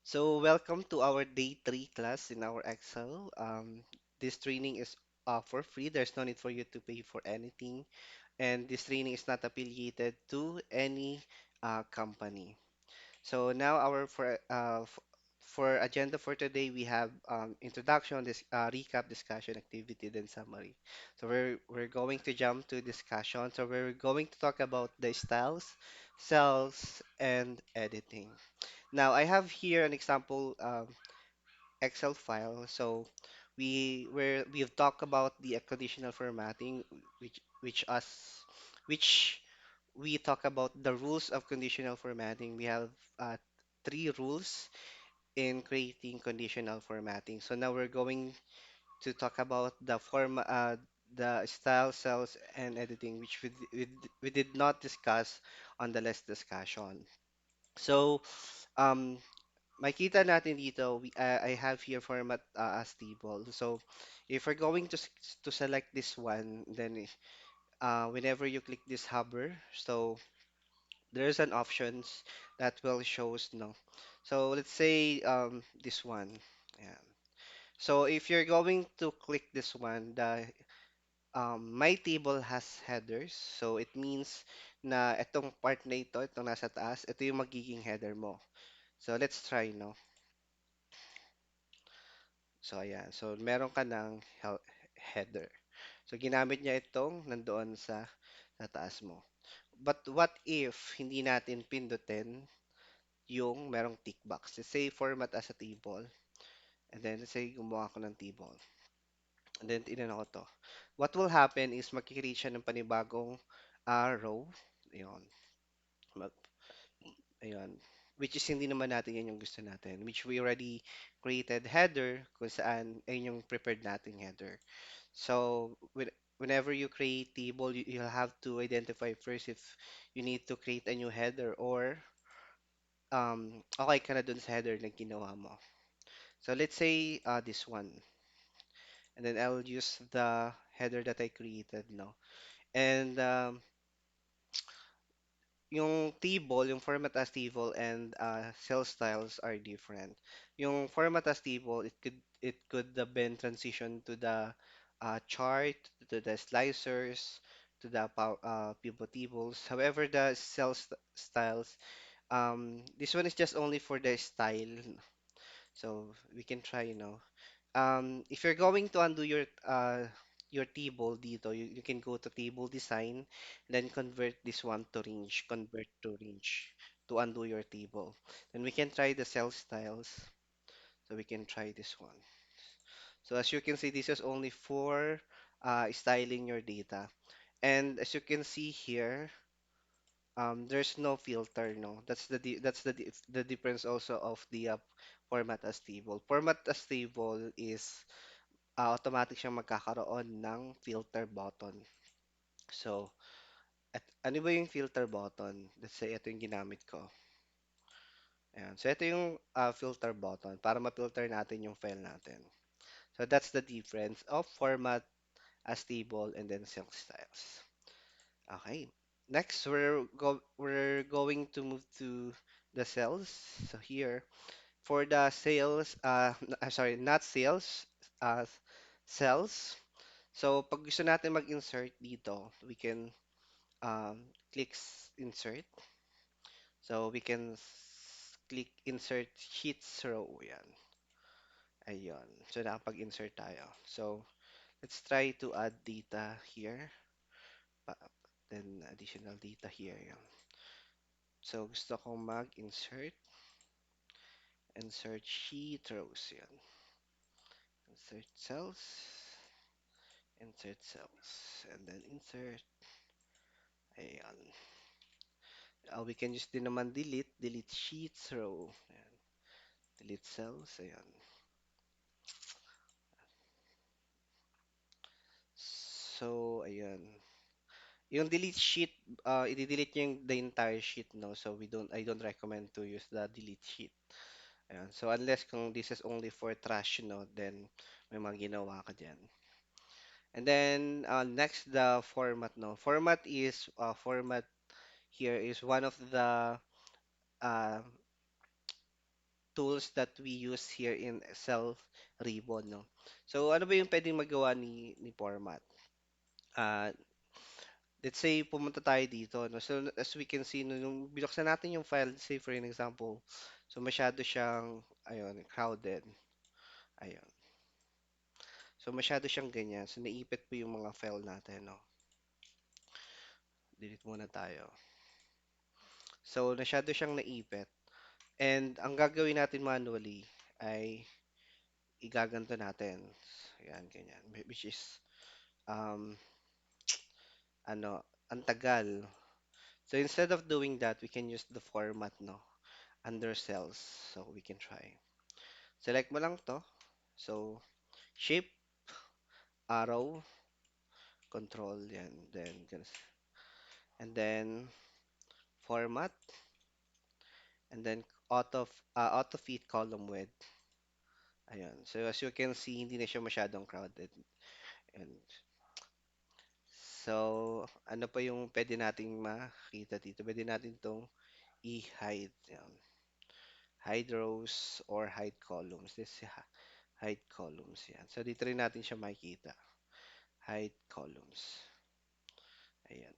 So, welcome to our day three class in our Excel. This training is for free. There's no need for you to pay for anything, and this training is not affiliated to any company. So now for agenda for today, we have introduction, this recap, discussion, activity, then summary. So we're going to jump to discussion. So we're going to talk about the styles, cells, and editing. Now I have here an example Excel file. So we've talked about the conditional formatting, which we talk about the rules of conditional formatting. We have uh, three rules in creating conditional formatting. So now we're going to talk about the style, cells, and editing, which we did not discuss on the last discussion. So um, makita natin dito, I have here format as table. So if we're going to select this one, then whenever you click this hover, so there's an options that will shows no. So let's say this one. Yeah. So if you're going to click this one, the my table has headers. So it means na itong part na ito, itong nasa taas, ito yung magiging header mo. So let's try no. So ayan. So meron ka ng header. So ginamit niya itong nandoon sa taas mo. But what if hindi natin pindutin yung merong tick box? Let's say format as a table. And then let's say gumawa ako ng table. And then inano ko to. What will happen is magkikreate siya ng panibagong row. Ayun. Mag, ayun. Which is hindi naman natin yan yung gusto natin. Which we already created header kung saan ayun yung prepared nating header. So whenever you create table, you'll have to identify first if you need to create a new header or okay ka na dun sa header na ginawa mo. So let's say this one. And then I'll use the header that I created now. And yung table, yung format as table and cell styles are different. Yung format as table, it could have been transition to the chart, to the slicers, to the pivot tables. However, the styles, this one is just only for the style. So we can try, if you're going to undo your table dito, you can go to table design, then convert this one to range, convert to range to undo your table. Then we can try the cell styles. So we can try this one. So as you can see, this is only for styling your data. And as you can see here, there's no filter, no. That's the difference also of the format as table. Format as table is automatic siyang magkakaroon ng filter button. So, ano ba yung filter button? Let's say, ito yung ginamit ko. Ayan. So, ito yung filter button para ma-filter natin yung file natin. So, that's the difference of format as table and then cell styles. Okay. Next, we're going to move to the cells. So, here, for the sales, sorry, not sales, uh, cells. So, pag gusto natin mag-insert dito, we can click insert. So, we can click insert sheets row. Yan. Ayun. So, nakapag-insert tayo. So, let's try to add data here. Pa- Then, additional data here. Yan. So, gusto kong mag-insert. Insert sheet rows. Yan. Insert cells. Insert cells. And then insert. Ayan. We can just din naman delete sheets row. Ayan. Delete cells. Ayan. So, ayan. Yung delete sheet, i-delete niyo yung the entire sheet, no? So, I don't recommend to use the delete sheet. Ayan. So, unless kung this is only for trash, no, then may mga ginawa ka dyan. And then, next, the format, no? Format here is one of the uh, tools that we use here in Excel Ribbon, no? So, ano ba yung pwedeng magawa ni format? Ah, let's say, pumunta tayo dito, no? So, as we can see, no, nung binuksan natin yung file, say for an example, so masyado siyang, ayun, crowded. Ayun. So, masyado siyang ganyan. So, naipit po yung mga file natin, no? Delete muna tayo. So, masyado siyang naipit. And ang gagawin natin manually ay igaganto natin. Yan, ganyan. Which is, um, ano, ang tagal. So instead of doing that, we can use the format, no, under cells. So we can try. Select mo lang to. So, shape, arrow, control, yan. And then, format, and then auto fit column width. Ayan. So as you can see, hindi na siya masyadong crowded. And so, ano pa yung pwede nating makita dito? Pwede natin tong i-hide. Yan. Hide rows or hide columns. Hide columns. Yan. So, dito rin natin siya makikita. Hide columns. Ayan.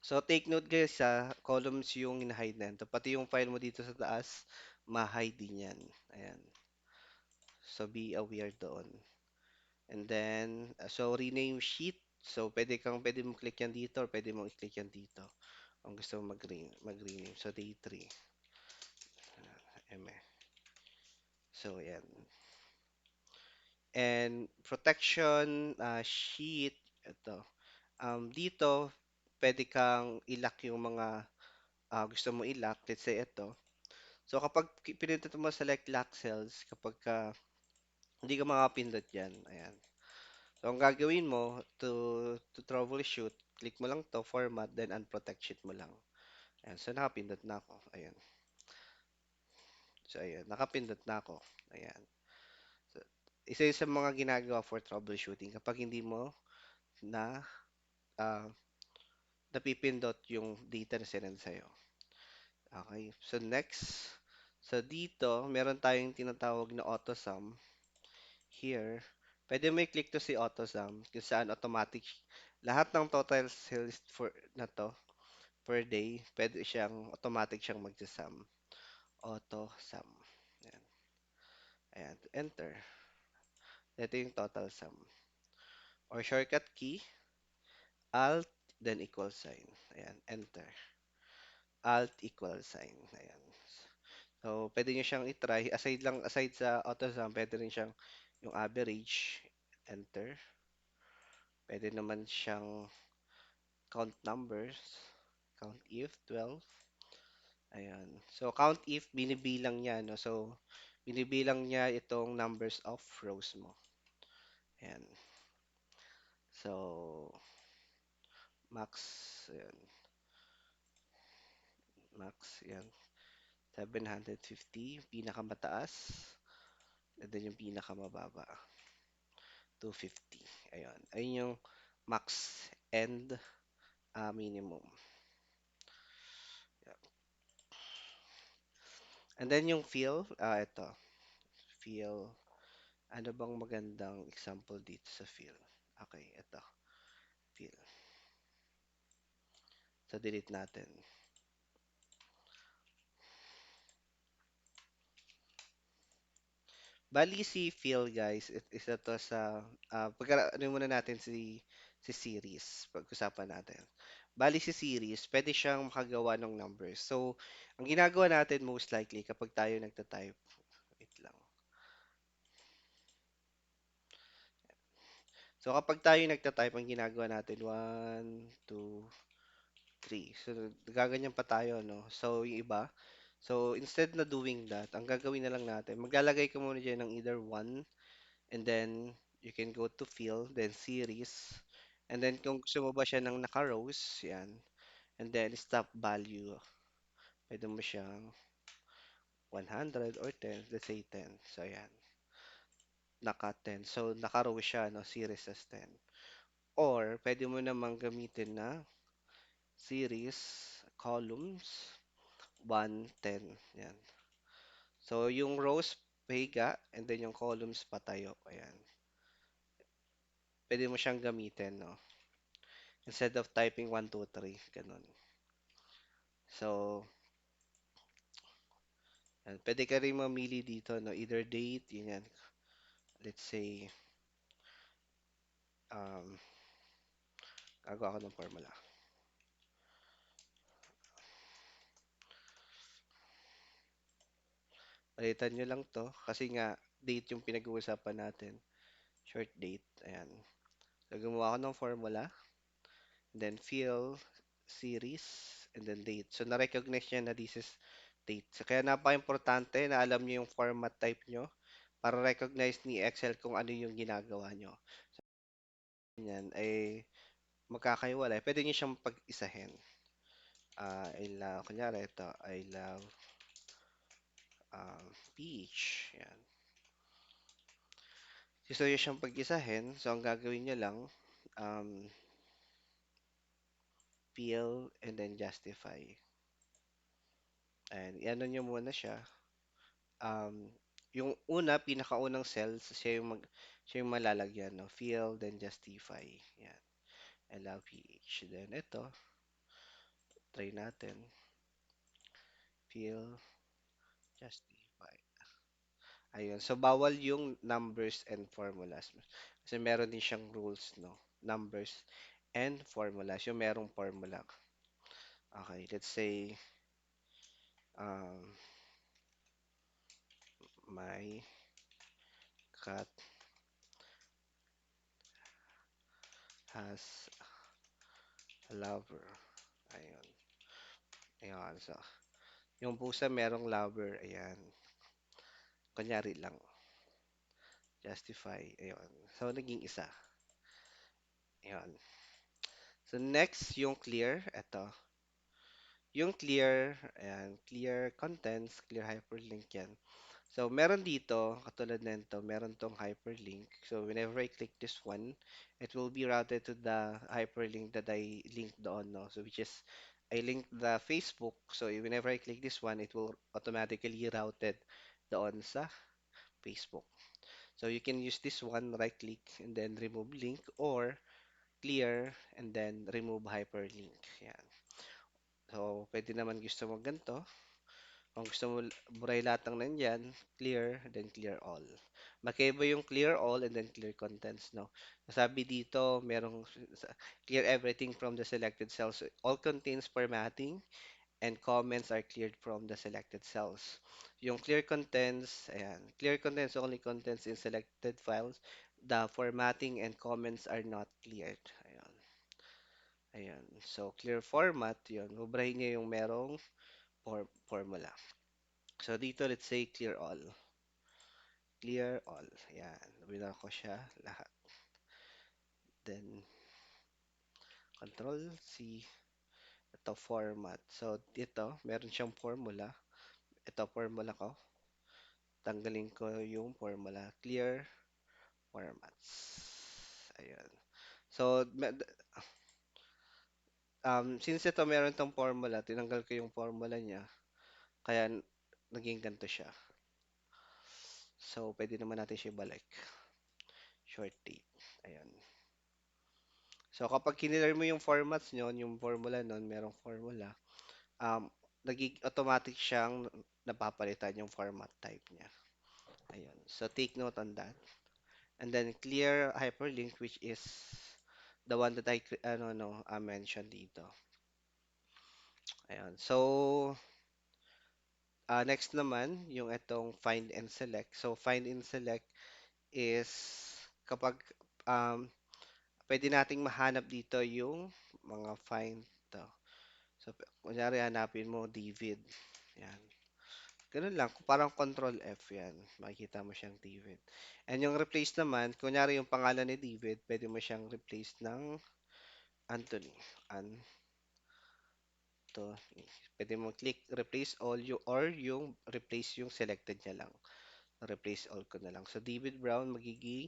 So, take note guys sa columns yung in-hide na yan. Pati yung file mo dito sa taas, ma-hide din yan. Ayan. So, be aware doon. And then, so rename sheet. So, pwede mong click yan dito or pwede mong i-click yan dito. Kung gusto mo mag-rename. So, day 3. ME. So, yan. And protection sheet. Ito. Dito, pwede kang ilock yung mga gusto mo ilock. Let's say ito. So, kapag pinindot mo select lock cells, kapag hindi ka makapindot yan. Ayan. So, ang gagawin mo to troubleshoot, click mo lang to, format, then unprotect sheet mo lang. Ayan. So, nakapindot na ako. Ayan. So, ayan. Nakapindot na ako. Ayan. So, isa yun sa mga ginagawa for troubleshooting kapag hindi mo na ah, napipindot yung data na sinend sa'yo. Okay. So, next. So, dito, meron tayong tinatawag na AutoSum. Here, pwede mo i-click to si AutoSum kung saan automatic lahat ng total sales for na to per day, pwede siyang automatic siyang magsasum. AutoSum. Ayan. Ayan. Enter. Ito yung total sum. Or shortcut key, Alt, then equal sign. Ayan. Enter. Alt equal sign. Ayan. So, pwede nyo siyang i-try. Aside sa AutoSum, pwede rin siyang yung average. Enter. Pwede naman siyang count numbers. Count if 12. Ayan. So, count if, binibilang niya, no? So, binibilang niya itong numbers of rows mo. Ayan. So, max, ayan. Max, ayan. 750, pinakamataas. And then yung pinakamababa, 250. Ayan. Ayun yung max and minimum. Yeah. And then yung fill, ito. Fill. Ano bang magandang example dito sa fill? Okay, ito. Fill. So, delete natin. Bali si Phil, guys, isa to sa ano muna natin si series, pag-usapan natin. Bali si series, pwede siyang makagawa ng numbers. So, ang ginagawa natin most likely kapag tayo nagta-type, wait lang. So, kapag tayo nagta-type, ang ginagawa natin, 1, 2, 3. So, gaganyan pa tayo, no? So, yung iba, so, instead na doing that, ang gagawin na lang natin, maglalagay ka muna dyan ng either 1, and then you can go to fill, then series, and then kung gusto mo ba siya ng naka-rows, yan, and then stop value, pwede mo siyang 100 or 10, let's say 10, so yan, naka 10, so naka-row siya, no, series as 10, or pwede mo namang gamitin na series, columns, 1, 10. Yan. So, yung rows, pahiga, and then yung columns, patayo. Ayan. Pwede mo siyang gamitin, no? Instead of typing 1, 2, 3, ganun. So, yan. Pwede ka rin mamili dito, no? Either date, yun yan. Let's say, um, gagawa ako ng formula. Palitan nyo lang to, kasi nga, date yung pinag-uusapan natin. Short date, ayan. So, gumawa ako ng formula, then fill, series, and then date. So, na-recognize niya na this is date. So, kaya napaka-importante na alam niyo yung format type nyo para recognize ni Excel kung ano yung ginagawa nyo. Yan ay magkakaiwalay. Pwede niyo siyang pag-isahin. I love, kunyari ito, I love peach. Yan. Gusto niyo siyang pag-isahin. So, ang gagawin niyo lang, um, fill, and then justify. And i-ano nyo muna siya. Um, yung una, pinakaunang cells, siya yung malalagyan, no? Fill, then justify. Yan. Allow PH. Then ito, try natin. Fill, justify. Ayun. So, bawal yung numbers and formulas. Kasi meron din siyang rules, no? Numbers and formulas. Yung merong formula. Okay, let's say, um, my cat has a lover. Ayun. Ayun. So, yung pusa merong lover. Ayan. Kunyari lang. Justify. Ayun. So, naging isa. Ayun. So, next, yung clear. Ito. Yung clear, ayan, clear contents, clear hyperlink yan. So, meron dito, katulad nito, meron tong hyperlink. So, whenever I click this one, it will be routed to the hyperlink that I linked doon, no? So, which is, I linked the Facebook. So, whenever I click this one, it will automatically routed doon sa Facebook. So, you can use this one, right click, and then remove link, or clear, and then remove hyperlink. Yan. So, pwede naman gusto mo ganito. Kung gusto mo buray lahat ng nandyan, clear, then clear all. Magkaiba yung clear all and then clear contents, no? Sabi dito, clear everything from the selected cells. All contains formatting and comments are cleared from the selected cells. Yung clear contents, ayan. Clear contents only contents in selected files. The formatting and comments are not cleared. Ayan. Ayan. So, clear format, yun. Bubrahin niya yung merong formula. So, dito, let's say clear all. Clear all. Ayan. Winner ko siya lahat. Then, Control C. Ito, format. So, dito, meron siyang formula. Ito, formula ko. Tanggalin ko yung formula. Clear formats. Ayan. So, since ito meron tong formula, tinanggal ko yung formula niya. Kaya, naging ganito siya. So, pwede naman natin siya balik. Short date. Ayan. So, kapag kinilar mo yung formats nyo, yung formula nun, merong formula, um, automatic siyang napapalitan yung format type niya. Ayun. So, take note on that. And then, clear hyperlink, which is the one that I mentioned dito. Ayun. So, next naman, yung itong find and select. So, find and select is kapag pwede nating mahanap dito yung mga find to. So, kunyari hanapin mo David. Yan. Ganun lang. Parang control F yan. Makikita mo siyang David. And yung replace naman, kunyari yung pangalan ni David, pwede mo siyang replace ng Anthony. Anthony. Pwede mo click replace all or yung replace yung selected niya lang. Replace all ko na lang. So, David Brown magiging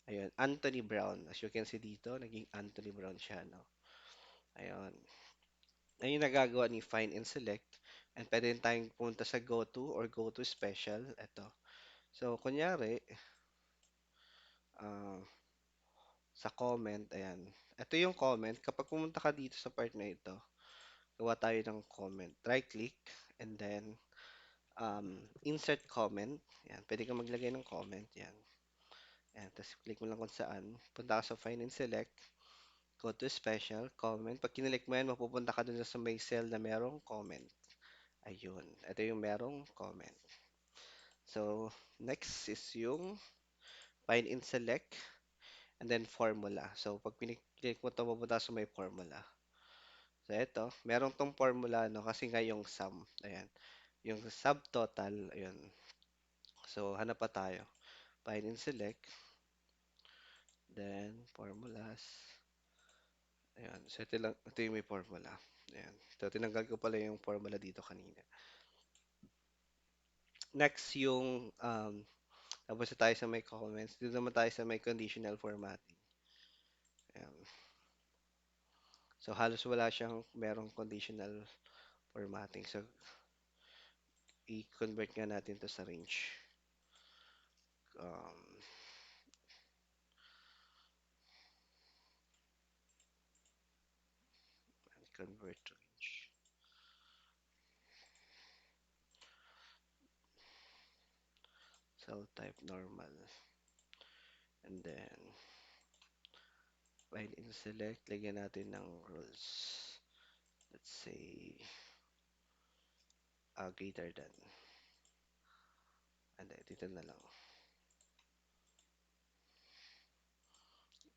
ayun, Anthony Brown. As you can see dito, naging Anthony Brown siya, no? Ayun. Ayun yung nagagawa ni find and select. And pwede rin tayong pumunta sa go to or go to special. Ito. So, kunyari, ah, sa comment, ayan. Ito yung comment. Kapag pumunta ka dito sa part na ito, gawa tayo ng comment. Right click and then insert comment. Yan, pwede kang maglagay ng comment. Yan. Yan, tapos click mo lang kung saan. Punta ka sa find and select. Go to special, comment. Pag kinilik mo yan, mapupunta ka dun sa may cell na merong comment. Ayun. Ito yung merong comment. So, next is yung find and select and then formula. So, pag piniklik mo ito, mapupunta sa may formula. So, ito, merong tong formula, no, kasi nga yung sum. Ayan. Yung subtotal, ayun. So, hanap pa tayo. Find and select. Then, formulas. Ayan. So, ito, lang, ito yung may formula. Ayan. So, tinanggal ko pala yung formula dito kanina. Next, yung, tapos na tayo sa may comments. Dito naman tayo sa may conditional formatting. Ayan. So, halos wala siyang merong conditional formatting. So, i-convert nga natin to sa range. Um, convert to range. Cell type normal. And then, find and select. Lagyan natin ng rules. Let's say, greater than. And then, dito na lang.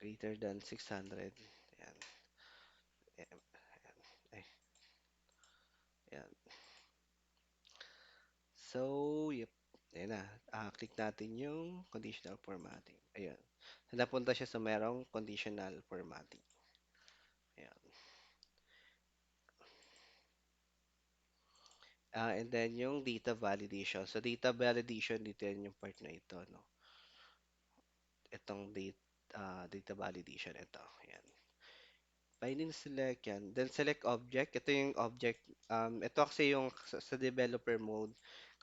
Greater than 600. Ayan. Ayan. Ay, ayan. So, yep. Ayan na. Click natin yung conditional formatting. Ayan. So, napunta siya sa merong conditional formatting. Ayan. And then yung data validation. So, data validation, dito yan yung part na ito, no? Itong data validation, ito. Ayan. Binding select, yan. Then, select object. Ito yung object. Ito kasi yung sa developer mode.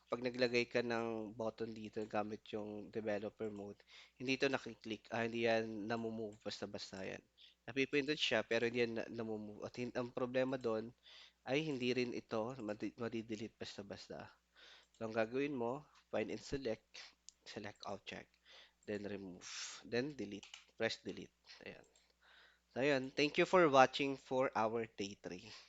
Pag naglagay ka ng button dito gamit yung developer mode, hindi ito nakiklik. Hindi yan namumove basta-basta yan. Napipindot siya pero hindi yan namumove. At ang problema doon ay hindi rin ito madidelete basta-basta. So, ang gagawin mo, find and select, select object, then remove, then delete. Press delete. Ayan. So, ayan. Thank you for watching for our day 3.